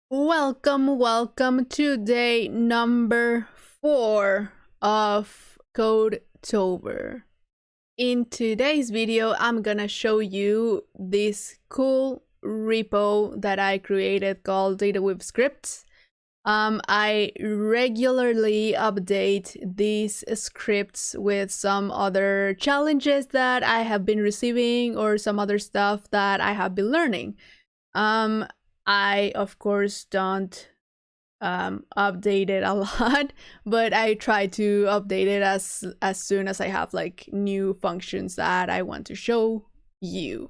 Welcome to day number 4 of Codetober. In today's video, I'm gonna show you this cool repo that I created called DataWeave Scripts. I regularly update these scripts with some other challenges that I have been receiving or some other stuff that I have been learning. I of course don't update it a lot, but I try to update it as soon as I have like new functions that I want to show you.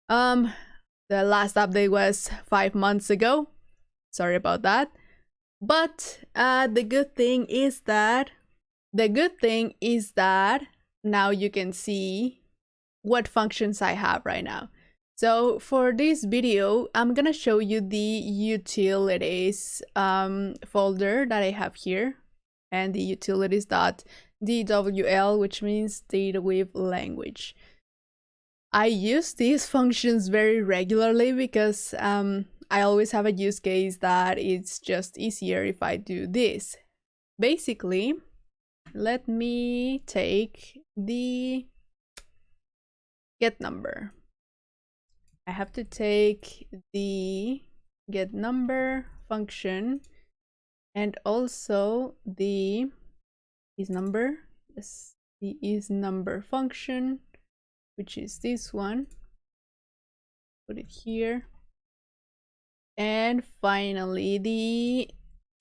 The last update was 5 months ago. Sorry about that. But the good thing is that now you can see what functions I have right now. So for this video, I'm gonna show you the utilities folder that I have here, and the utilities.dwl, which means DataWeave language. I use these functions very regularly because I always have a use case that it's just easier if I do this. Basically, let me take the get number. I have to take the get number function and also the isNumber. Yes, the isNumber function, which is this one. Put it here. And finally, the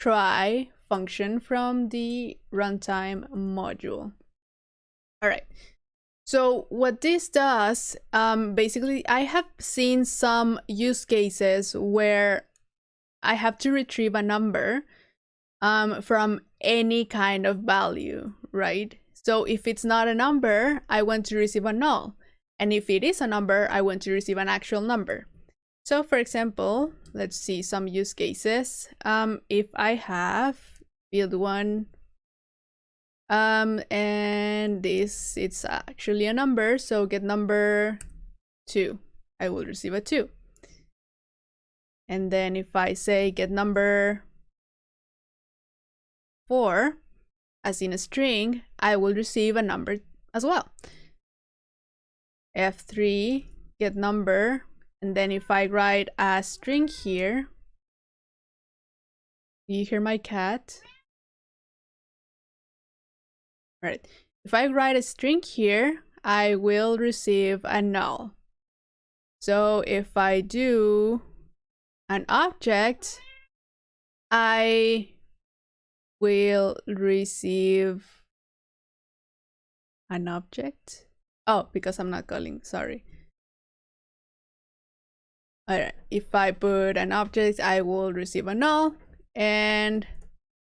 try function from the runtime module. All right. So what this does, basically, I have seen some use cases where I have to retrieve a number from any kind of value, right? So if it's not a number, I want to receive a null. And if it is a number, I want to receive an actual number. So for example, let's see some use cases. If I have field 1, and this, it's actually a number, so get number 2, I will receive a 2. And then if I say get number 4, as in a string, I will receive a number as well. F3, get number, and then if I write a string here, do you hear my cat? Right. If I write a string here, I will receive a null. So if I do an object, I will receive an object. Oh, because I'm not calling, sorry. All right, if I put an object, I will receive a null. And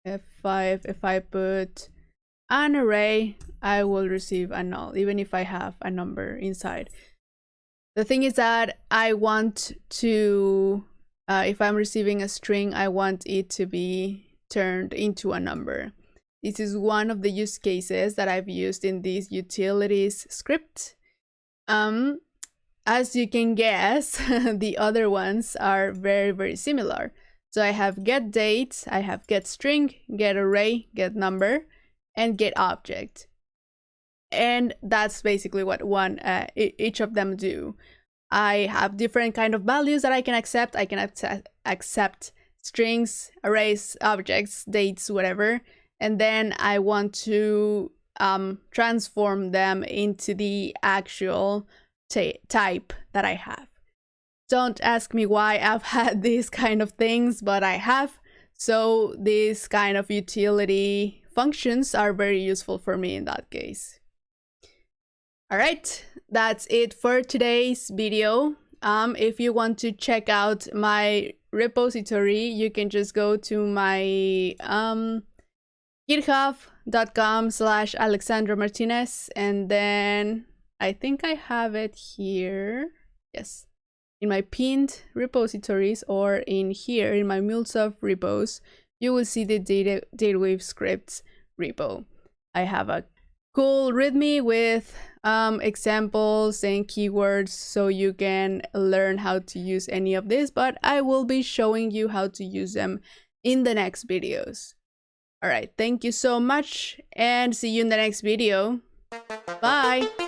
F5, if I put an array, I will receive a null, even if I have a number inside. The thing is that I want to, if I'm receiving a string, I want it to be turned into a number. This is one of the use cases that I've used in this utilities script. As you can guess, the other ones are very, very similar. So I have get date, I have get string, get array, get number, and get object. And that's basically what each of them do. I have different kind of values that I can accept. I can accept strings, arrays, objects, dates, whatever. And then I want to transform them into the actual type that I have. Don't ask me why I've had these kind of things, but I have. So these kind of utility functions are very useful for me in that case. All right, that's it for today's video. If you want to check out my repository, you can just go to my github.com/Alexandra Martinez, and then I think I have it here. Yes, in my pinned repositories, or in here in my MuleSoft repos, you will see the DataWeave Scripts repo. I have a cool README with examples and keywords so you can learn how to use any of this, but I will be showing you how to use them in the next videos. All right, thank you so much and see you in the next video. Bye.